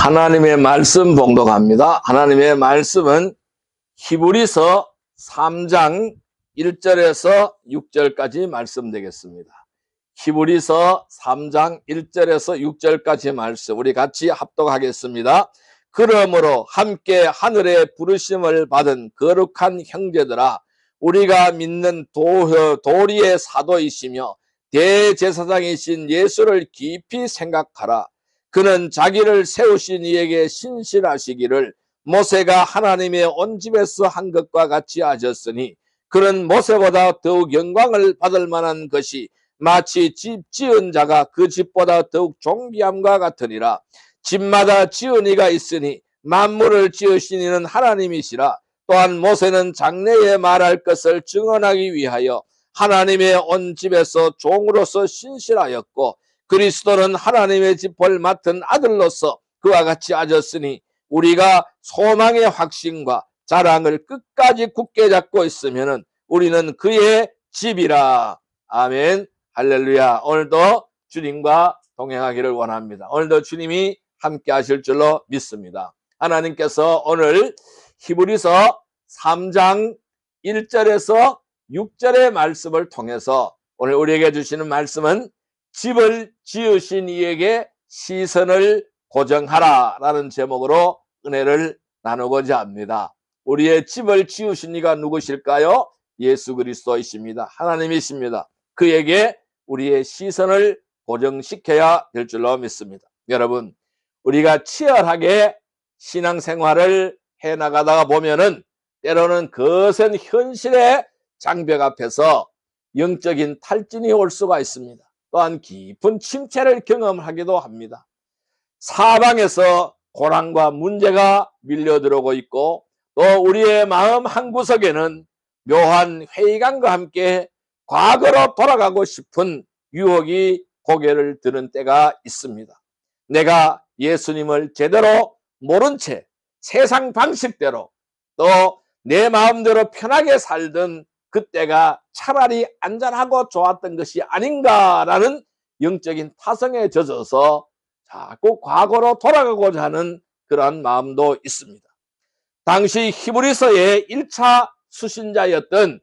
하나님의 말씀 봉독합니다. 하나님의 말씀은 히브리서 3장 1절에서 6절까지 말씀되겠습니다. 히브리서 3장 1절에서 6절까지 말씀 우리 같이 합독하겠습니다. 그러므로 함께 하늘의 부르심을 받은 거룩한 형제들아, 우리가 믿는 도리의 사도이시며 대제사장이신 예수를 깊이 생각하라. 그는 자기를 세우신 이에게 신실하시기를 모세가 하나님의 온 집에서 한 것과 같이 하셨으니, 그는 모세보다 더욱 영광을 받을 만한 것이 마치 집 지은 자가 그 집보다 더욱 존귀함과 같으니라. 집마다 지은 이가 있으니 만물을 지으신 이는 하나님이시라. 또한 모세는 장래에 말할 것을 증언하기 위하여 하나님의 온 집에서 종으로서 신실하였고, 그리스도는 하나님의 집을 맡은 아들로서 그와 같이 하셨으니, 우리가 소망의 확신과 자랑을 끝까지 굳게 잡고 있으면 우리는 그의 집이라. 아멘. 할렐루야. 오늘도 주님과 동행하기를 원합니다. 오늘도 주님이 함께 하실 줄로 믿습니다. 하나님께서 오늘 히브리서 3장 1절에서 6절의 말씀을 통해서 오늘 우리에게 주시는 말씀은 집을 지으신 이에게 시선을 고정하라 라는 제목으로 은혜를 나누고자 합니다. 우리의 집을 지으신 이가 누구실까요? 예수 그리스도이십니다. 하나님이십니다. 그에게 우리의 시선을 고정시켜야 될 줄로 믿습니다. 여러분, 우리가 치열하게 신앙생활을 해나가다가 보면은 때로는 거센 현실의 장벽 앞에서 영적인 탈진이 올 수가 있습니다. 또한 깊은 침체를 경험하기도 합니다. 사방에서 고난과 문제가 밀려들어오고 있고, 또 우리의 마음 한구석에는 묘한 회의감과 함께 과거로 돌아가고 싶은 유혹이 고개를 드는 때가 있습니다. 내가 예수님을 제대로 모른 채 세상 방식대로 또 내 마음대로 편하게 살던 그때가 차라리 안전하고 좋았던 것이 아닌가라는 영적인 타성에 젖어서 자꾸 과거로 돌아가고자 하는 그러한 마음도 있습니다. 당시 히브리서의 1차 수신자였던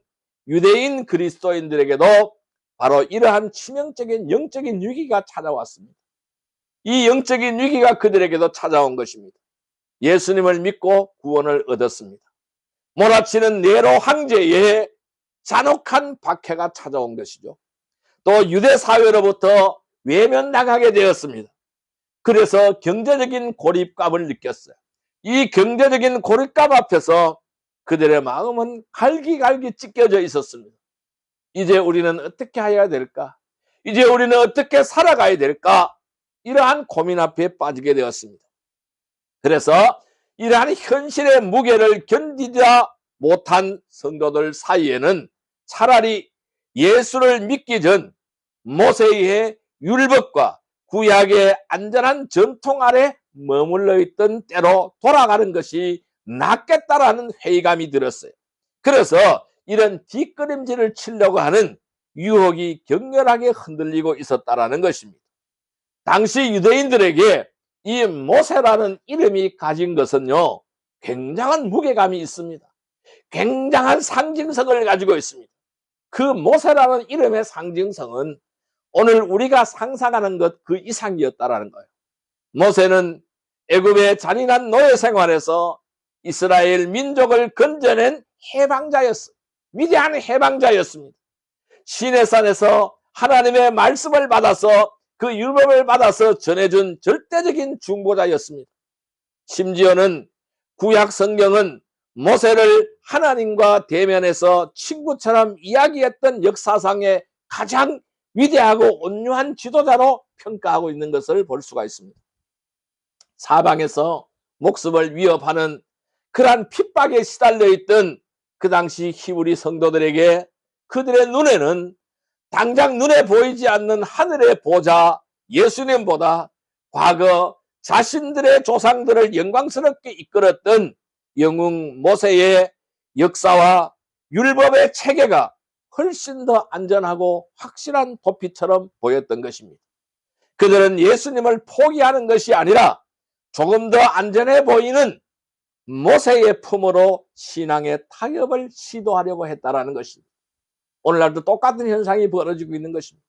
유대인 그리스도인들에게도 바로 이러한 치명적인 영적인 위기가 찾아왔습니다. 이 영적인 위기가 그들에게도 찾아온 것입니다. 예수님을 믿고 구원을 얻었습니다. 몰아치는 네로 황제의 잔혹한 박해가 찾아온 것이죠. 또 유대 사회로부터 외면당하게 되었습니다. 그래서 경제적인 고립감을 느꼈어요. 이 경제적인 고립감 앞에서 그들의 마음은 갈기갈기 찢겨져 있었습니다. 이제 우리는 어떻게 해야 될까? 이제 우리는 어떻게 살아가야 될까? 이러한 고민 앞에 빠지게 되었습니다. 그래서 이러한 현실의 무게를 견디지 못한 성도들 사이에는 차라리 예수를 믿기 전 모세의 율법과 구약의 안전한 전통 아래 머물러 있던 때로 돌아가는 것이 낫겠다라는 회의감이 들었어요. 그래서 이런 뒷걸음질을 치려고 하는 유혹이 격렬하게 흔들리고 있었다라는 것입니다. 당시 유대인들에게 이 모세라는 이름이 가진 것은요, 굉장한 무게감이 있습니다. 굉장한 상징성을 가지고 있습니다. 그 모세라는 이름의 상징성은 오늘 우리가 상상하는 것 그 이상이었다라는 거예요. 모세는 애굽의 잔인한 노예 생활에서 이스라엘 민족을 건져낸 해방자였어요. 위대한 해방자였습니다. 시내산에서 하나님의 말씀을 받아서 그 율법을 받아서 전해준 절대적인 중보자였습니다. 심지어는 구약 성경은 모세를 하나님과 대면해서 친구처럼 이야기했던 역사상의 가장 위대하고 온유한 지도자로 평가하고 있는 것을 볼 수가 있습니다. 사방에서 목숨을 위협하는 그러한 핍박에 시달려 있던 그 당시 히브리 성도들에게 그들의 눈에는 당장 눈에 보이지 않는 하늘의 보좌 예수님보다 과거 자신들의 조상들을 영광스럽게 이끌었던 영웅 모세의 역사와 율법의 체계가 훨씬 더 안전하고 확실한 도피처럼 보였던 것입니다. 그들은 예수님을 포기하는 것이 아니라 조금 더 안전해 보이는 모세의 품으로 신앙의 타협을 시도하려고 했다라는 것입니다. 오늘날도 똑같은 현상이 벌어지고 있는 것입니다.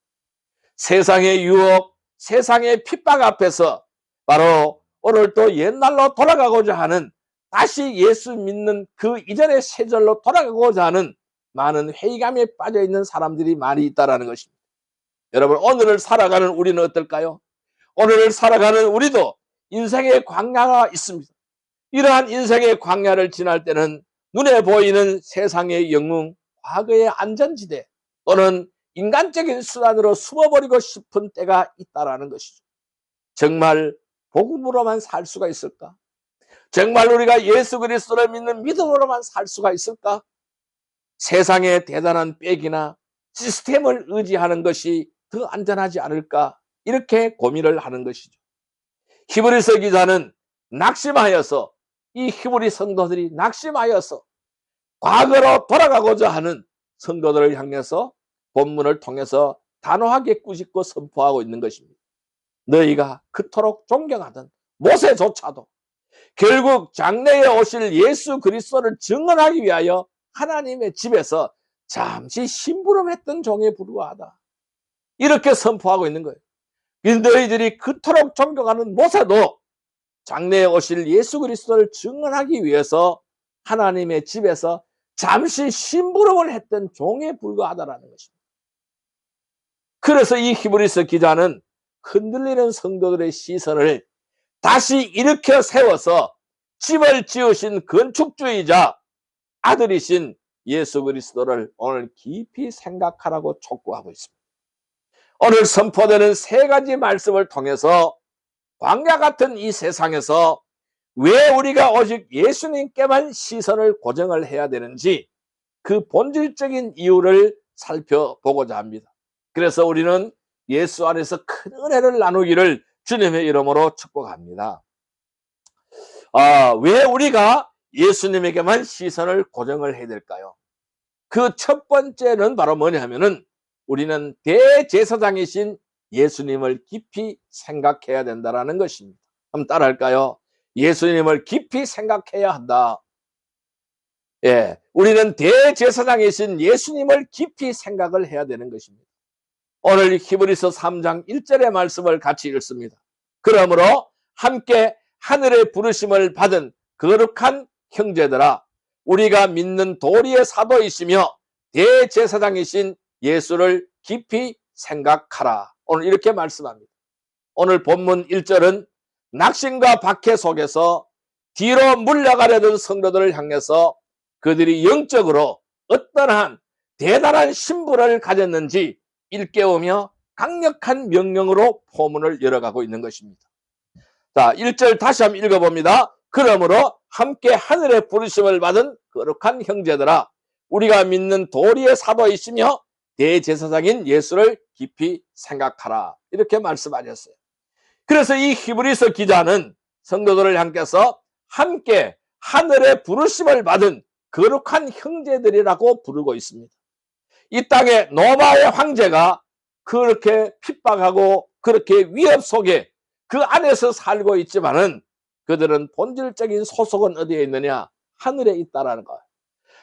세상의 유혹, 세상의 핍박 앞에서 바로 오늘 또 옛날로 돌아가고자 하는, 다시 예수 믿는 그 이전의 세절로 돌아가고자 하는 많은 회의감에 빠져 있는 사람들이 많이 있다는 것입니다. 여러분, 오늘을 살아가는 우리는 어떨까요? 오늘을 살아가는 우리도 인생의 광야가 있습니다. 이러한 인생의 광야를 지날 때는 눈에 보이는 세상의 영웅, 과거의 안전지대 또는 인간적인 수단으로 숨어버리고 싶은 때가 있다라는 것이죠. 정말 복음으로만 살 수가 있을까? 정말 우리가 예수 그리스도를 믿는 믿음으로만 살 수가 있을까? 세상의 대단한 빽이나 시스템을 의지하는 것이 더 안전하지 않을까? 이렇게 고민을 하는 것이죠. 히브리서 기자는 낙심하여서, 이 히브리 성도들이 낙심하여서 과거로 돌아가고자 하는 성도들을 향해서 본문을 통해서 단호하게 꾸짖고 선포하고 있는 것입니다. 너희가 그토록 존경하던 모세조차도 결국 장래에 오실 예수 그리스도를 증언하기 위하여 하나님의 집에서 잠시 심부름했던 종에 불과하다. 이렇게 선포하고 있는 거예요. 너희들이 그토록 존경하는 모세도 장래에 오실 예수 그리스도를 증언하기 위해서 하나님의 집에서 잠시 심부름을 했던 종에 불과하다라는 것입니다. 그래서 이 히브리서 기자는 흔들리는 성도들의 시선을 다시 일으켜 세워서 집을 지으신 건축주의자 아들이신 예수 그리스도를 오늘 깊이 생각하라고 촉구하고 있습니다. 오늘 선포되는 세 가지 말씀을 통해서 광야 같은 이 세상에서 왜 우리가 오직 예수님께만 시선을 고정을 해야 되는지, 그 본질적인 이유를 살펴보고자 합니다. 그래서 우리는 예수 안에서 큰 은혜를 나누기를 주님의 이름으로 축복합니다. 왜 우리가 예수님에게만 시선을 고정을 해야 될까요? 그 첫 번째는 바로 뭐냐 하면은, 우리는 대제사장이신 예수님을 깊이 생각해야 된다는 것입니다. 한번 따라할까요? 예수님을 깊이 생각해야 한다. 예, 우리는 대제사장이신 예수님을 깊이 생각을 해야 되는 것입니다. 오늘 히브리서 3장 1절의 말씀을 같이 읽습니다. 그러므로 함께 하늘의 부르심을 받은 거룩한 형제들아, 우리가 믿는 도리의 사도이시며 대제사장이신 예수를 깊이 생각하라. 오늘 이렇게 말씀합니다. 오늘 본문 1절은 낙심과 박해 속에서 뒤로 물러가려던 성도들을 향해서 그들이 영적으로 어떠한 대단한 신분을 가졌는지 일깨우며 강력한 명령으로 포문을 열어가고 있는 것입니다. 자, 1절 다시 한번 읽어봅니다. 그러므로 함께 하늘의 부르심을 받은 거룩한 형제들아, 우리가 믿는 도리의 사도이시며 대제사장인 예수를 깊이 생각하라. 이렇게 말씀하셨어요. 그래서 이 히브리서 기자는 성도들을 향해서 함께 하늘의 부르심을 받은 거룩한 형제들이라고 부르고 있습니다. 이 땅에 로마의 황제가 그렇게 핍박하고 그렇게 위협 속에 그 안에서 살고 있지만은 그들은 본질적인 소속은 어디에 있느냐? 하늘에 있다라는 거예요.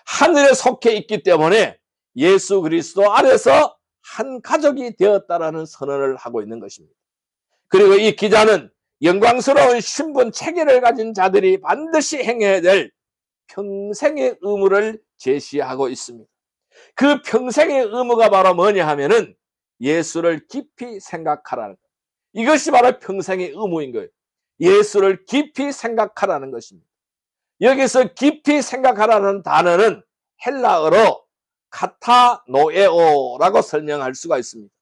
하늘에 속해 있기 때문에 예수 그리스도 안에서 한 가족이 되었다라는 선언을 하고 있는 것입니다. 그리고 이 기자는 영광스러운 신분 체계를 가진 자들이 반드시 행해야 될 평생의 의무를 제시하고 있습니다. 그 평생의 의무가 바로 뭐냐 하면은 예수를 깊이 생각하라는 거예요. 이것이 바로 평생의 의무인 거예요. 예수를 깊이 생각하라는 것입니다. 여기서 깊이 생각하라는 단어는 헬라어로 카타노에오라고 설명할 수가 있습니다.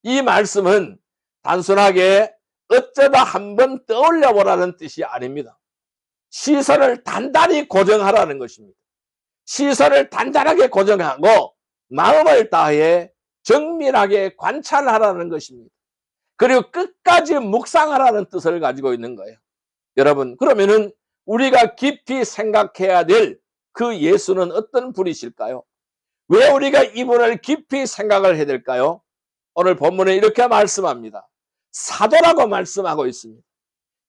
이 말씀은 단순하게 어쩌다 한번 떠올려 보라는 뜻이 아닙니다. 시선을 단단히 고정하라는 것입니다. 시선을 단단하게 고정하고 마음을 다해 정밀하게 관찰하라는 것입니다. 그리고 끝까지 묵상하라는 뜻을 가지고 있는 거예요. 여러분, 그러면은 우리가 깊이 생각해야 될 그 예수는 어떤 분이실까요? 왜 우리가 이분을 깊이 생각을 해야 될까요? 오늘 본문에 이렇게 말씀합니다. 사도라고 말씀하고 있습니다.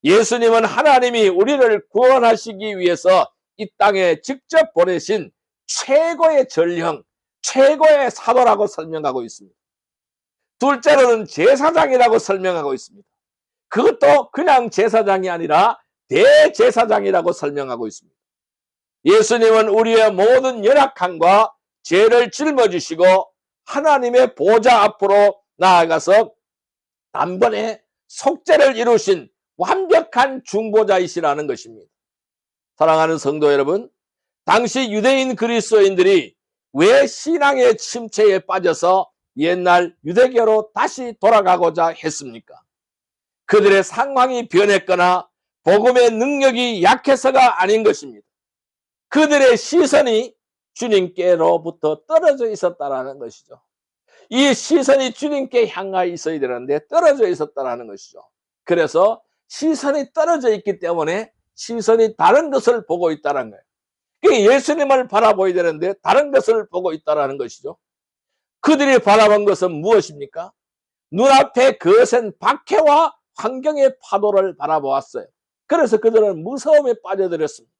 예수님은 하나님이 우리를 구원하시기 위해서 이 땅에 직접 보내신 최고의 전령, 최고의 사도라고 설명하고 있습니다. 둘째로는 제사장이라고 설명하고 있습니다. 그것도 그냥 제사장이 아니라 대제사장이라고 설명하고 있습니다. 예수님은 우리의 모든 연약함과 죄를 짊어지시고 하나님의 보좌 앞으로 나아가서 단번에 속죄를 이루신 완벽한 중보자이시라는 것입니다. 사랑하는 성도 여러분, 당시 유대인 그리스도인들이 왜 신앙의 침체에 빠져서 옛날 유대교로 다시 돌아가고자 했습니까? 그들의 상황이 변했거나 복음의 능력이 약해서가 아닌 것입니다. 그들의 시선이 주님께로부터 떨어져 있었다라는 것이죠. 이 시선이 주님께 향하여 있어야 되는데 떨어져 있었다라는 것이죠. 그래서 시선이 떨어져 있기 때문에 시선이 다른 것을 보고 있다는 거예요. 예수님을 바라보야 되는데 다른 것을 보고 있다는 것이죠. 그들이 바라본 것은 무엇입니까? 눈앞에 거센 박해와 환경의 파도를 바라보았어요. 그래서 그들은 무서움에 빠져들었습니다.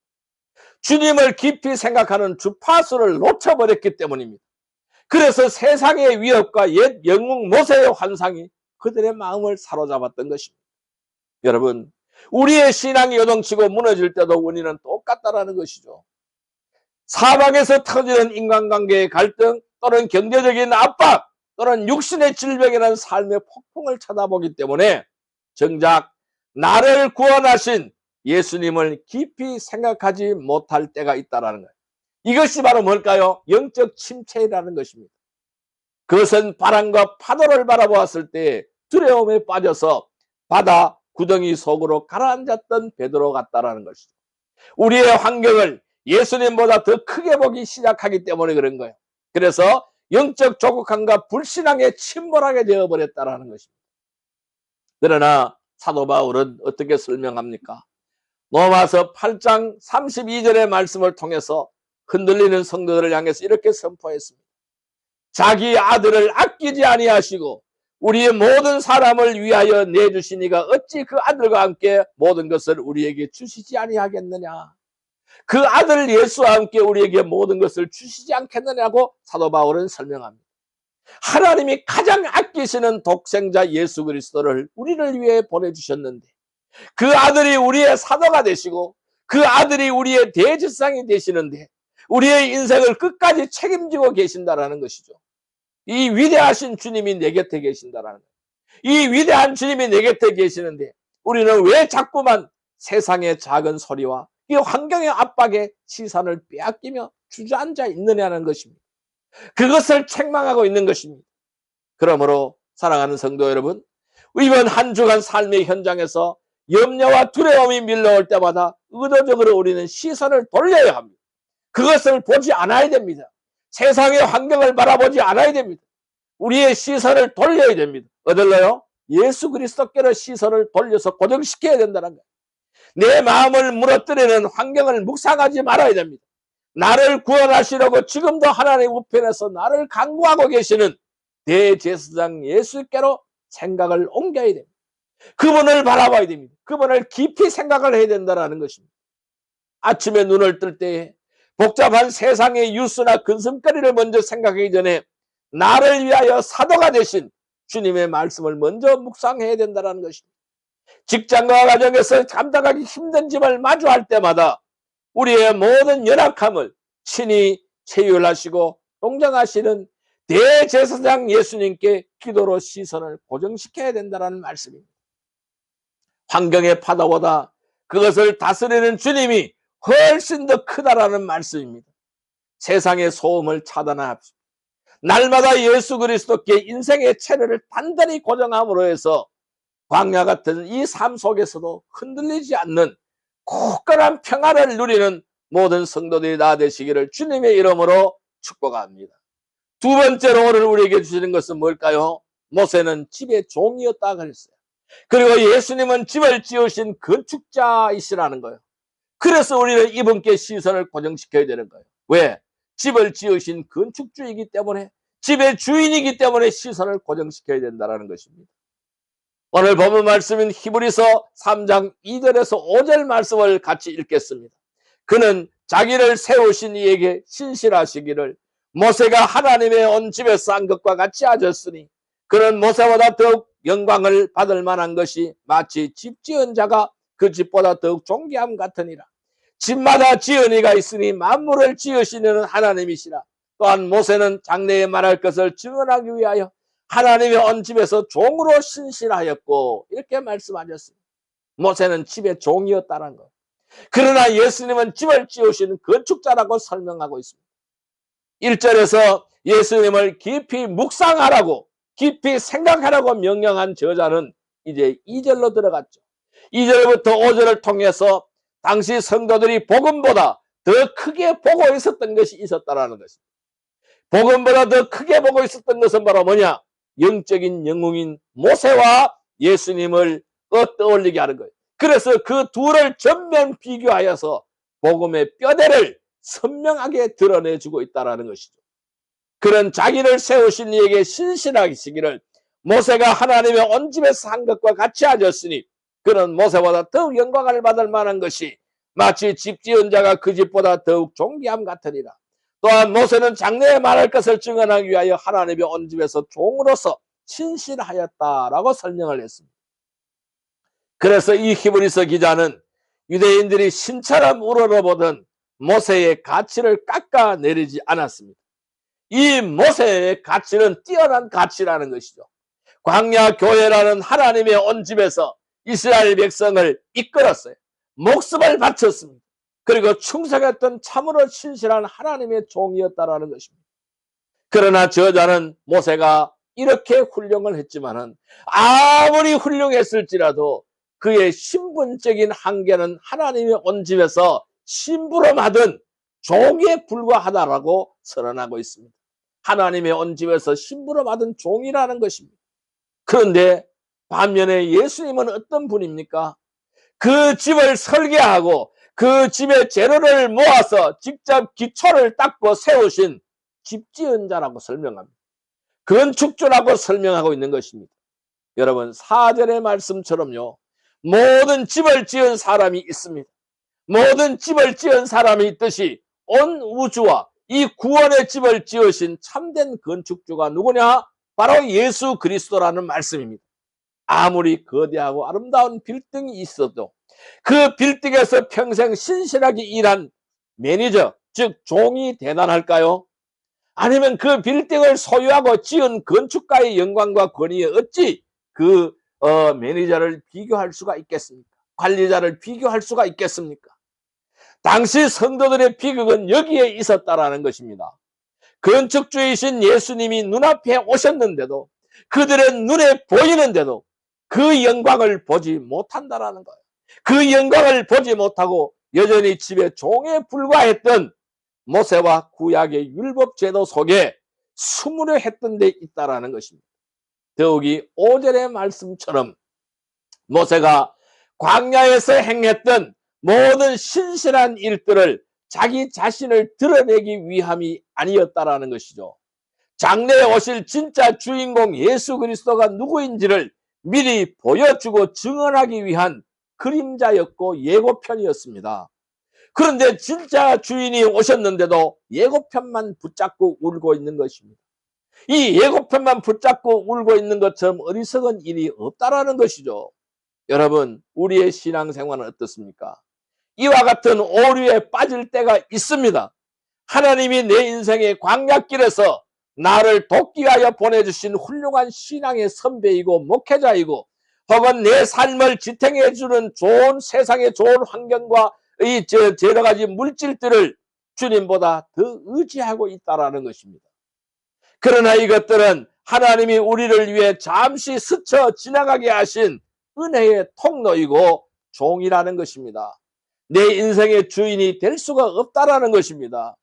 주님을 깊이 생각하는 주파수를 놓쳐버렸기 때문입니다. 그래서 세상의 위협과 옛 영웅 모세의 환상이 그들의 마음을 사로잡았던 것입니다. 여러분, 우리의 신앙이 요동치고 무너질 때도 원인은 똑같다라는 것이죠. 사방에서 터지는 인간관계의 갈등 또는 경제적인 압박 또는 육신의 질병이라는 삶의 폭풍을 쳐다보기 때문에 정작 나를 구원하신 예수님을 깊이 생각하지 못할 때가 있다는 거예요. 이것이 바로 뭘까요? 영적 침체라는 것입니다. 그것은 바람과 파도를 바라보았을 때 두려움에 빠져서 바다 구덩이 속으로 가라앉았던 베드로 같다라는 것이죠. 우리의 환경을 예수님보다 더 크게 보기 시작하기 때문에 그런 거예요. 그래서 영적 조급함과 불신앙에 침몰하게 되어버렸다는 것입니다. 그러나 사도 바울은 어떻게 설명합니까? 로마서 8장 32절의 말씀을 통해서 흔들리는 성도들을 향해서 이렇게 선포했습니다. 자기 아들을 아끼지 아니하시고 우리의 모든 사람을 위하여 내주시니가 어찌 그 아들과 함께 모든 것을 우리에게 주시지 아니하겠느냐. 그 아들 예수와 함께 우리에게 모든 것을 주시지 않겠느냐고 사도 바울은 설명합니다. 하나님이 가장 아끼시는 독생자 예수 그리스도를 우리를 위해 보내주셨는데 그 아들이 우리의 사도가 되시고 그 아들이 우리의 대제사장이 되시는데 우리의 인생을 끝까지 책임지고 계신다라는 것이죠. 이 위대하신 주님이 내 곁에 계신다라는 거예요. 이 위대한 주님이 내 곁에 계시는데 우리는 왜 자꾸만 세상의 작은 소리와 이 환경의 압박에 시선을 빼앗기며 주저앉아 있느냐는 것입니다. 그것을 책망하고 있는 것입니다. 그러므로 사랑하는 성도 여러분, 이번 한 주간 삶의 현장에서 염려와 두려움이 밀려올 때마다 의도적으로 우리는 시선을 돌려야 합니다. 그것을 보지 않아야 됩니다. 세상의 환경을 바라보지 않아야 됩니다. 우리의 시선을 돌려야 됩니다. 어딜로요? 예수 그리스도께로 시선을 돌려서 고정시켜야 된다는 거예요. 내 마음을 무너뜨리는 환경을 묵상하지 말아야 됩니다. 나를 구원하시려고 지금도 하나님 우편에서 나를 간구하고 계시는 대제사장 예수께로 생각을 옮겨야 됩니다. 그분을 바라봐야 됩니다. 그분을 깊이 생각을 해야 된다는 것입니다. 아침에 눈을 뜰 때에 복잡한 세상의 뉴스나 근심거리를 먼저 생각하기 전에 나를 위하여 사도가 되신 주님의 말씀을 먼저 묵상해야 된다는 것입니다. 직장과 가정에서 감당하기 힘든 짐을 마주할 때마다 우리의 모든 연약함을 친히 체휼하시고 동정하시는 대제사장 예수님께 기도로 시선을 고정시켜야 된다는 말씀입니다. 환경의 파도보다 그것을 다스리는 주님이 훨씬 더 크다라는 말씀입니다. 세상의 소음을 차단합시다. 날마다 예수 그리스도께 인생의 체를 단단히 고정함으로 해서 광야 같은 이 삶 속에서도 흔들리지 않는 굳건한 평안을 누리는 모든 성도들이 다 되시기를 주님의 이름으로 축복합니다. 두 번째로 오늘 우리에게 주시는 것은 뭘까요? 모세는 집의 종이었다 그랬어요. 그리고 예수님은 집을 지으신 건축자이시라는 거예요. 그래서 우리는 이분께 시선을 고정시켜야 되는 거예요. 왜? 집을 지으신 건축주이기 때문에, 집의 주인이기 때문에 시선을 고정시켜야 된다는 것입니다. 오늘 본문 말씀인 히브리서 3장 2절에서 5절 말씀을 같이 읽겠습니다. 그는 자기를 세우신 이에게 신실하시기를 모세가 하나님의 온 집에 싼 것과 같이 하셨으니 그는 모세보다 더욱 영광을 받을 만한 것이 마치 집 지은 자가 그 집보다 더욱 존귀함 같으니라. 집마다 지은이가 있으니 만물을 지으시는 하나님이시라. 또한 모세는 장래에 말할 것을 증언하기 위하여 하나님의 온 집에서 종으로 신실하였고 이렇게 말씀하셨습니다. 모세는 집의 종이었다는 것. 그러나 예수님은 집을 지으시는 건축자라고 설명하고 있습니다. 1절에서 예수님을 깊이 묵상하라고 깊이 생각하라고 명령한 저자는 이제 2절로 들어갔죠. 2절부터 5절을 통해서 당시 성도들이 복음보다 더 크게 보고 있었던 것이 있었다라는 것입니다. 복음보다 더 크게 보고 있었던 것은 바로 뭐냐? 영적인 영웅인 모세와 예수님을 떠올리게 하는 거예요. 그래서 그 둘을 전면 비교하여서 복음의 뼈대를 선명하게 드러내주고 있다는 것이죠. 그는 자기를 세우신 이에게 신실하시기를 모세가 하나님의 온 집에서 한 것과 같이 하셨으니 그는 모세보다 더욱 영광을 받을 만한 것이 마치 집 지은 자가 그 집보다 더욱 존귀함 같으니라. 또한 모세는 장래에 말할 것을 증언하기 위하여 하나님의 온 집에서 종으로서 신실하였다라고 설명을 했습니다. 그래서 이 히브리서 기자는 유대인들이 신처럼 우러러보던 모세의 가치를 깎아내리지 않았습니다. 이 모세의 가치는 뛰어난 가치라는 것이죠. 광야 교회라는 하나님의 온 집에서 이스라엘 백성을 이끌었어요. 목숨을 바쳤습니다. 그리고 충성했던 참으로 신실한 하나님의 종이었다라는 것입니다. 그러나 저자는 모세가 이렇게 훌륭을 했지만은 아무리 훌륭했을지라도 그의 신분적인 한계는 하나님의 온 집에서 심부름하던 종에 불과하다라고 선언하고 있습니다. 하나님의 온 집에서 심부름하던 종이라는 것입니다. 그런데 반면에 예수님은 어떤 분입니까? 그 집을 설계하고 그 집의 재료를 모아서 직접 기초를 닦고 세우신 집지은 자라고 설명합니다. 건축주라고 설명하고 있는 것입니다. 여러분 4절의 말씀처럼요. 모든 집을 지은 사람이 있습니다. 모든 집을 지은 사람이 있듯이 온 우주와 이 구원의 집을 지으신 참된 건축주가 누구냐? 바로 예수 그리스도라는 말씀입니다. 아무리 거대하고 아름다운 빌딩이 있어도 그 빌딩에서 평생 신실하게 일한 매니저, 즉 종이 대단할까요? 아니면 그 빌딩을 소유하고 지은 건축가의 영광과 권위에 어찌 그 매니저를 비교할 수가 있겠습니까? 관리자를 비교할 수가 있겠습니까? 당시 성도들의 비극은 여기에 있었다라는 것입니다. 건축주이신 예수님이 눈앞에 오셨는데도 그들의 눈에 보이는데도 그 영광을 보지 못한다라는 거예요. 그 영광을 보지 못하고 여전히 집의 종에 불과했던 모세와 구약의 율법 제도 속에 수무려 했던 데 있다라는 것입니다. 더욱이 5절의 말씀처럼 모세가 광야에서 행했던 모든 신실한 일들을 자기 자신을 드러내기 위함이 아니었다라는 것이죠. 장래에 오실 진짜 주인공 예수 그리스도가 누구인지를 미리 보여주고 증언하기 위한 그림자였고 예고편이었습니다. 그런데 진짜 주인이 오셨는데도 예고편만 붙잡고 울고 있는 것입니다. 이 예고편만 붙잡고 울고 있는 것처럼 어리석은 일이 없다라는 것이죠. 여러분, 우리의 신앙생활은 어떻습니까? 이와 같은 오류에 빠질 때가 있습니다. 하나님이 내 인생의 광야길에서 나를 돕기 위하여 보내주신 훌륭한 신앙의 선배이고 목회자이고 혹은 내 삶을 지탱해주는 좋은 세상의 좋은 환경과 이 여러 가지 물질들을 주님보다 더 의지하고 있다라는 것입니다. 그러나 이것들은 하나님이 우리를 위해 잠시 스쳐 지나가게 하신 은혜의 통로이고 종이라는 것입니다. 내 인생의 주인이 될 수가 없다라는 것입니다.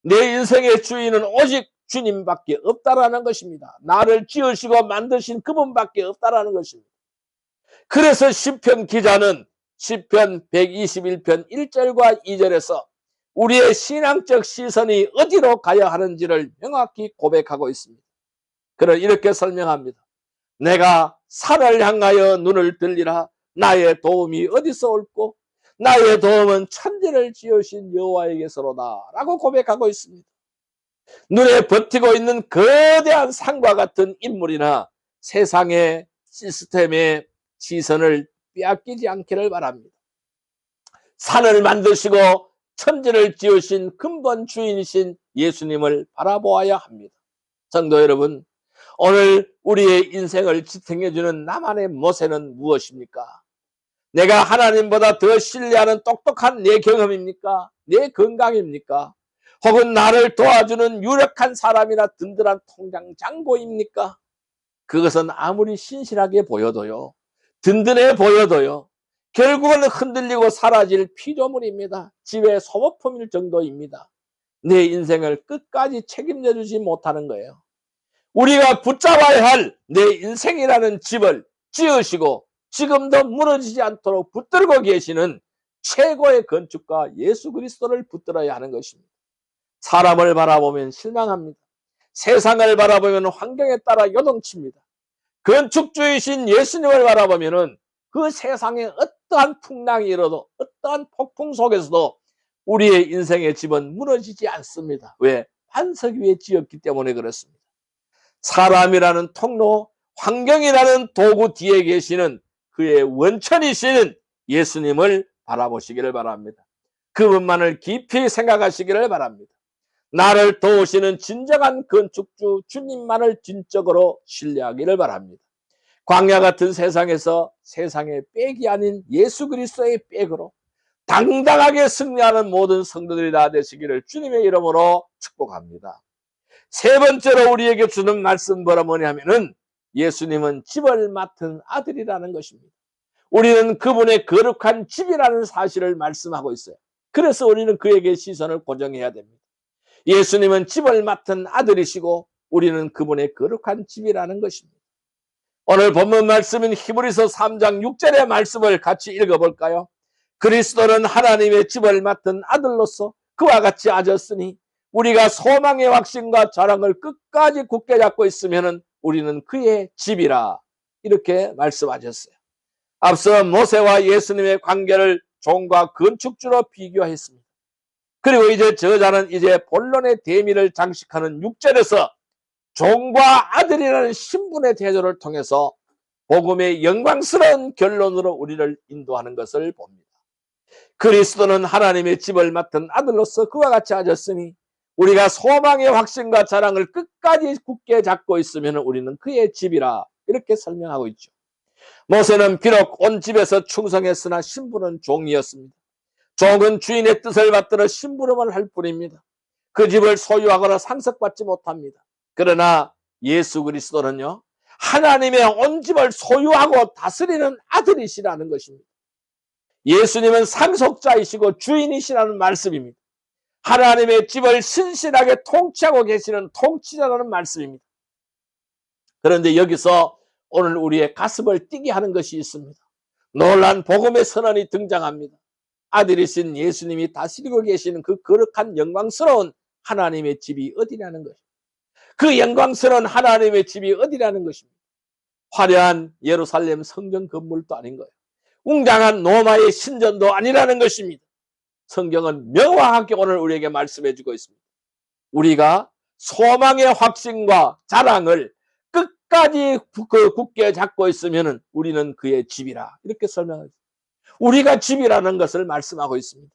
내 인생의 주인은 오직 주님밖에 없다라는 것입니다. 나를 지으시고 만드신 그분밖에 없다라는 것입니다. 그래서 시편 기자는 시편 121편 1절과 2절에서 우리의 신앙적 시선이 어디로 가야 하는지를 명확히 고백하고 있습니다. 그는 이렇게 설명합니다. 내가 산을 향하여 눈을 들리라. 나의 도움이 어디서 올꼬? 나의 도움은 천지를 지으신 여호와에게서로다 라고 고백하고 있습니다. 눈에 버티고 있는 거대한 산과 같은 인물이나 세상의 시스템의 시선을 빼앗기지 않기를 바랍니다. 산을 만드시고 천지를 지으신 근본 주인이신 예수님을 바라보아야 합니다. 성도 여러분, 오늘 우리의 인생을 지탱해주는 나만의 모세는 무엇입니까? 내가 하나님보다 더 신뢰하는 똑똑한 내 경험입니까? 내 건강입니까? 혹은 나를 도와주는 유력한 사람이나 든든한 통장 잔고입니까? 그것은 아무리 신실하게 보여도요, 든든해 보여도요, 결국은 흔들리고 사라질 피조물입니다. 집의 소모품일 정도입니다. 내 인생을 끝까지 책임져 주지 못하는 거예요. 우리가 붙잡아야 할 내 인생이라는 집을 지으시고 지금도 무너지지 않도록 붙들고 계시는 최고의 건축가 예수 그리스도를 붙들어야 하는 것입니다. 사람을 바라보면 실망합니다. 세상을 바라보면 환경에 따라 요동칩니다. 건축주이신 예수님을 바라보면 그 세상에 어떠한 풍랑이 일어도 어떠한 폭풍 속에서도 우리의 인생의 집은 무너지지 않습니다. 왜? 반석 위에 지었기 때문에 그렇습니다. 사람이라는 통로, 환경이라는 도구 뒤에 계시는 그의 원천이시는 예수님을 바라보시기를 바랍니다. 그분만을 깊이 생각하시기를 바랍니다. 나를 도우시는 진정한 건축주 주님만을 진적으로 신뢰하기를 바랍니다. 광야 같은 세상에서 세상의 빽이 아닌 예수 그리스도의 빽으로 당당하게 승리하는 모든 성도들이 다 되시기를 주님의 이름으로 축복합니다. 세 번째로 우리에게 주는 말씀 뭐냐면은 예수님은 집을 맡은 아들이라는 것입니다. 우리는 그분의 거룩한 집이라는 사실을 말씀하고 있어요. 그래서 우리는 그에게 시선을 고정해야 됩니다. 예수님은 집을 맡은 아들이시고 우리는 그분의 거룩한 집이라는 것입니다. 오늘 본문 말씀인 히브리서 3장 6절의 말씀을 같이 읽어볼까요? 그리스도는 하나님의 집을 맡은 아들로서 그와 같이 아졌으니 우리가 소망의 확신과 자랑을 끝까지 굳게 잡고 있으면 우리는 그의 집이라 이렇게 말씀하셨어요. 앞서 모세와 예수님의 관계를 종과 건축주로 비교했습니다. 그리고 이제 저자는 이제 본론의 대미를 장식하는 6절에서 종과 아들이라는 신분의 대조를 통해서 복음의 영광스러운 결론으로 우리를 인도하는 것을 봅니다. 그리스도는 하나님의 집을 맡은 아들로서 그와 같이 하셨으니 우리가 소망의 확신과 자랑을 끝까지 굳게 잡고 있으면 우리는 그의 집이라 이렇게 설명하고 있죠. 모세는 비록 온 집에서 충성했으나 신분은 종이었습니다. 종은 주인의 뜻을 받들어 심부름을 할 뿐입니다. 그 집을 소유하거나 상속받지 못합니다. 그러나 예수 그리스도는요, 하나님의 온 집을 소유하고 다스리는 아들이시라는 것입니다. 예수님은 상속자이시고 주인이시라는 말씀입니다. 하나님의 집을 신실하게 통치하고 계시는 통치자라는 말씀입니다. 그런데 여기서 오늘 우리의 가슴을 뛰게 하는 것이 있습니다. 놀란 복음의 선언이 등장합니다. 아들이신 예수님이 다스리고 계시는 그 거룩한 영광스러운 하나님의 집이 어디냐는 것입니다. 그 영광스러운 하나님의 집이 어디라는 것입니다. 화려한 예루살렘 성전 건물도 아닌 거예요. 웅장한 로마의 신전도 아니라는 것입니다. 성경은 명확하게 오늘 우리에게 말씀해 주고 있습니다. 우리가 소망의 확신과 자랑을 끝까지 굳게 잡고 있으면 우리는 그의 집이라 이렇게 설명하죠. 우리가 집이라는 것을 말씀하고 있습니다.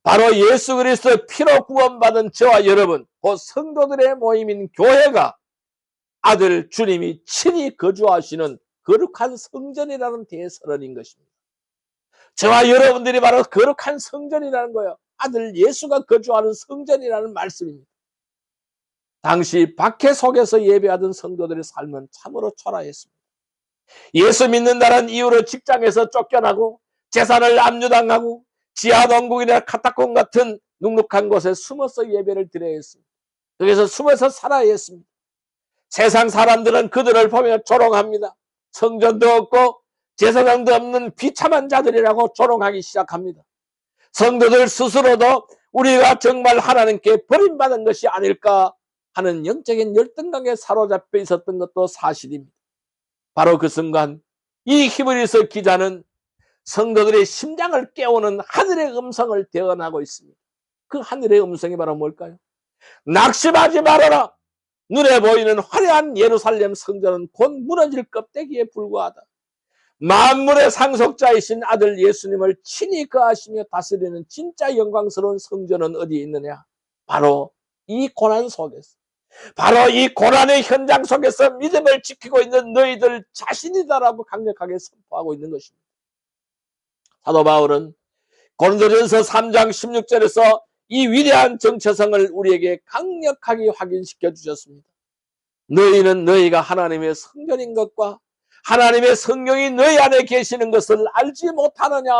바로 예수 그리스도의 피로 구원받은 저와 여러분, 그 성도들의 모임인 교회가 아들 주님이 친히 거주하시는 거룩한 성전이라는 대선언인 것입니다. 저와 여러분들이 바로 거룩한 성전이라는 거예요. 아들 예수가 거주하는 성전이라는 말씀입니다. 당시 박해 속에서 예배하던 성도들의 삶은 참으로 초라했습니다. 예수 믿는다는 이유로 직장에서 쫓겨나고 재산을 압류당하고 지하동굴이나 카타콤 같은 눅눅한 곳에 숨어서 예배를 드려야 했습니다. 거기서 숨어서 살아야 했습니다. 세상 사람들은 그들을 보며 조롱합니다. 성전도 없고 제사장도 없는 비참한 자들이라고 조롱하기 시작합니다. 성도들 스스로도 우리가 정말 하나님께 버림받은 것이 아닐까 하는 영적인 열등감에 사로잡혀 있었던 것도 사실입니다. 바로 그 순간 이 히브리서 기자는 성도들의 심장을 깨우는 하늘의 음성을 대언하고 있습니다. 그 하늘의 음성이 바로 뭘까요? 낙심하지 말아라. 눈에 보이는 화려한 예루살렘 성전은 곧 무너질 껍데기에 불과하다. 만물의 상속자이신 아들 예수님을 친히 거하시며 다스리는 진짜 영광스러운 성전은 어디에 있느냐? 바로 이 고난 속에서, 바로 이 고난의 현장 속에서 믿음을 지키고 있는 너희들 자신이다라고 강력하게 선포하고 있는 것입니다. 사도 바울은 고린도전서 3장 16절에서 이 위대한 정체성을 우리에게 강력하게 확인시켜 주셨습니다. 너희는 너희가 하나님의 성전인 것과 하나님의 성령이 너희 안에 계시는 것을 알지 못하느냐,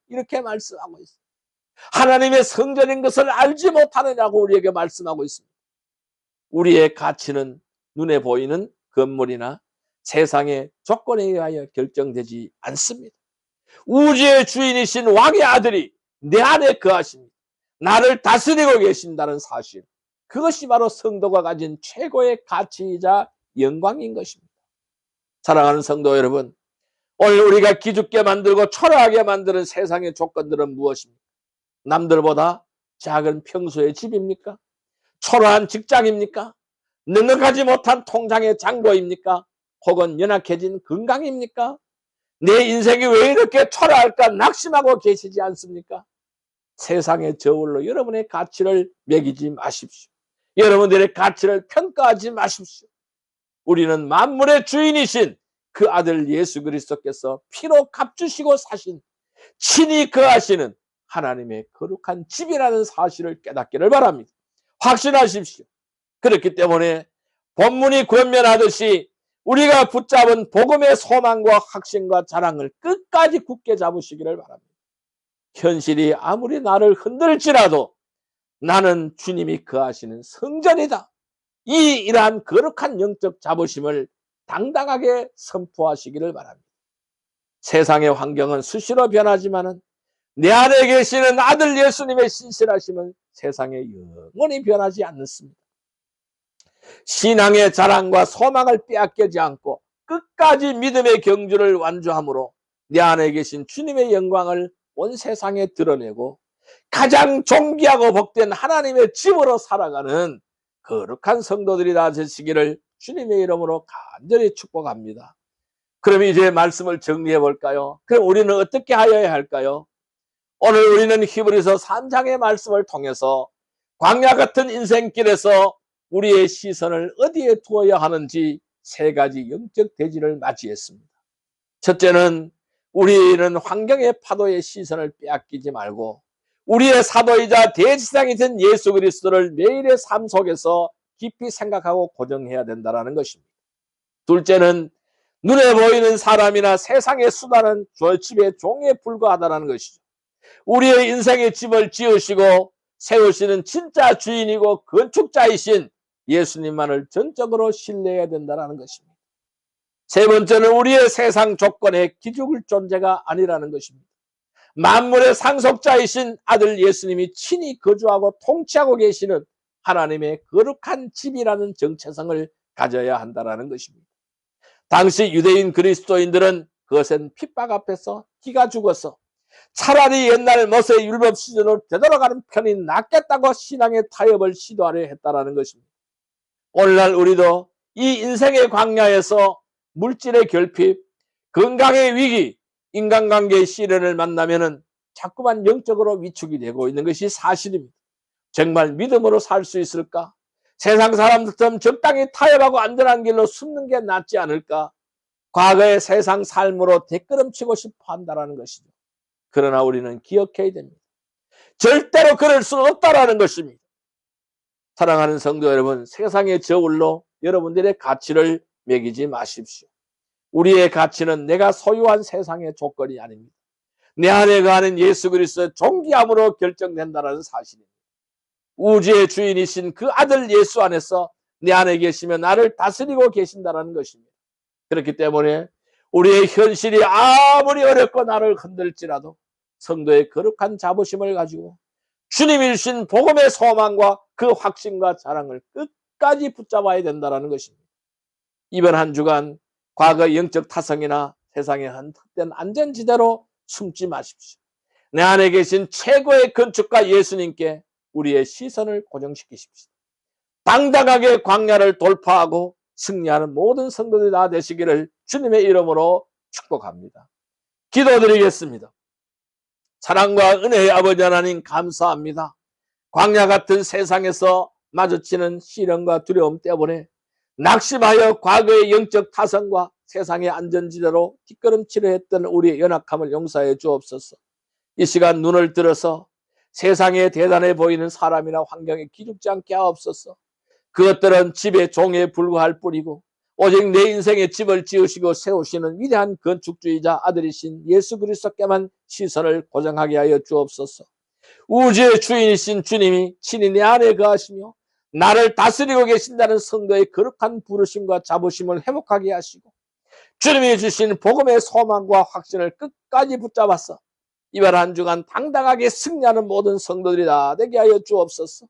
이렇게 말씀하고 있습니다. 하나님의 성전인 것을 알지 못하느냐고 우리에게 말씀하고 있습니다. 우리의 가치는 눈에 보이는 건물이나 세상의 조건에 의하여 결정되지 않습니다. 우주의 주인이신 왕의 아들이 내 안에 거하십니다. 나를 다스리고 계신다는 사실, 그것이 바로 성도가 가진 최고의 가치이자 영광인 것입니다. 사랑하는 성도 여러분, 오늘 우리가 기죽게 만들고 초라하게 만드는 세상의 조건들은 무엇입니까? 남들보다 작은 평소의 집입니까? 초라한 직장입니까? 넉넉하지 못한 통장의 잔고입니까? 혹은 연약해진 건강입니까? 내 인생이 왜 이렇게 초라할까 낙심하고 계시지 않습니까? 세상의 저울로 여러분의 가치를 매기지 마십시오. 여러분들의 가치를 평가하지 마십시오. 우리는 만물의 주인이신 그 아들 예수 그리스도께서 피로 값주시고 사신, 친히 거하시는 하나님의 거룩한 집이라는 사실을 깨닫기를 바랍니다. 확신하십시오. 그렇기 때문에 본문이 권면하듯이 우리가 붙잡은 복음의 소망과 확신과 자랑을 끝까지 굳게 잡으시기를 바랍니다. 현실이 아무리 나를 흔들지라도 나는 주님이 거하시는 성전이다. 이러한 거룩한 영적 자부심을 당당하게 선포하시기를 바랍니다. 세상의 환경은 수시로 변하지만은 내 안에 계시는 아들 예수님의 신실하심은 세상에 영원히 변하지 않습니다. 신앙의 자랑과 소망을 빼앗기지 않고 끝까지 믿음의 경주를 완주함으로 내 안에 계신 주님의 영광을 온 세상에 드러내고 가장 존귀하고 복된 하나님의 집으로 살아가는 거룩한 성도들이 다 되시기를 주님의 이름으로 간절히 축복합니다. 그럼 이제 말씀을 정리해 볼까요? 그럼 우리는 어떻게 하여야 할까요? 오늘 우리는 히브리서 3장의 말씀을 통해서 광야 같은 인생길에서 우리의 시선을 어디에 두어야 하는지 세 가지 영적 대지를 맞이했습니다. 첫째는 우리는 환경의 파도의 시선을 빼앗기지 말고 우리의 사도이자 대지상이 된 예수 그리스도를 매일의 삶 속에서 깊이 생각하고 고정해야 된다는 것입니다. 둘째는 눈에 보이는 사람이나 세상의 수단은 저 집의 종에 불과하다는 것이죠. 우리의 인생의 집을 지으시고 세우시는 진짜 주인이고 건축자이신 예수님만을 전적으로 신뢰해야 된다는 것입니다. 세 번째는 우리의 세상 조건에 기죽을 존재가 아니라는 것입니다. 만물의 상속자이신 아들 예수님이 친히 거주하고 통치하고 계시는 하나님의 거룩한 집이라는 정체성을 가져야 한다는 것입니다. 당시 유대인 그리스도인들은 그것은 핍박 앞에서 기가 죽어서 차라리 옛날 모세 율법 시대로 되돌아가는 편이 낫겠다고 신앙의 타협을 시도하려 했다는 것입니다. 오늘날 우리도 이 인생의 광야에서 물질의 결핍, 건강의 위기, 인간관계의 시련을 만나면은 자꾸만 영적으로 위축이 되고 있는 것이 사실입니다. 정말 믿음으로 살 수 있을까? 세상 사람들처럼 적당히 타협하고 안전한 길로 숨는 게 낫지 않을까? 과거의 세상 삶으로 뒷걸음치고 싶어 한다는 것이죠. 그러나 우리는 기억해야 됩니다. 절대로 그럴 수는 없다는 것입니다. 사랑하는 성도 여러분, 세상의 저울로 여러분들의 가치를 매기지 마십시오. 우리의 가치는 내가 소유한 세상의 조건이 아닙니다. 내 안에 거하는 예수 그리스도의 존귀함으로 결정된다는 사실입니다. 우주의 주인이신 그 아들 예수 안에서 내 안에 계시며 나를 다스리고 계신다는 것입니다. 그렇기 때문에 우리의 현실이 아무리 어렵고 나를 흔들지라도 성도의 거룩한 자부심을 가지고 주님이 주신 복음의 소망과 그 확신과 자랑을 끝까지 붙잡아야 된다는 것입니다. 이번 한 주간 과거 영적 타성이나 세상의 헛된 안전지대로 숨지 마십시오. 내 안에 계신 최고의 건축가 예수님께 우리의 시선을 고정시키십시오. 당당하게 광야를 돌파하고 승리하는 모든 성도들이 다 되시기를 주님의 이름으로 축복합니다. 기도드리겠습니다. 사랑과 은혜의 아버지 하나님 감사합니다. 광야 같은 세상에서 마주치는 시련과 두려움 때문에 낙심하여 과거의 영적 타성과 세상의 안전지대로 뒷걸음질을 했던 우리의 연약함을 용서해 주옵소서. 이 시간 눈을 들어서 세상에 대단해 보이는 사람이나 환경에 기죽지 않게 하옵소서. 그것들은 집의 종에 불과할 뿐이고 오직 내 인생의 집을 지으시고 세우시는 위대한 건축주의자 아들이신 예수 그리스도께만 시선을 고정하게 하여 주옵소서. 우주의 주인이신 주님이 친히 내 안에 거하시며 나를 다스리고 계신다는 성도의 거룩한 부르심과 자부심을 회복하게 하시고 주님이 주신 복음의 소망과 확신을 끝까지 붙잡아서 이번 한 주간 당당하게 승리하는 모든 성도들이 다 되게 하여 주옵소서.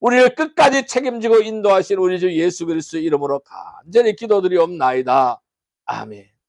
우리를 끝까지 책임지고 인도하신 우리 주 예수 그리스도의 이름으로 간절히 기도드리옵나이다. 아멘.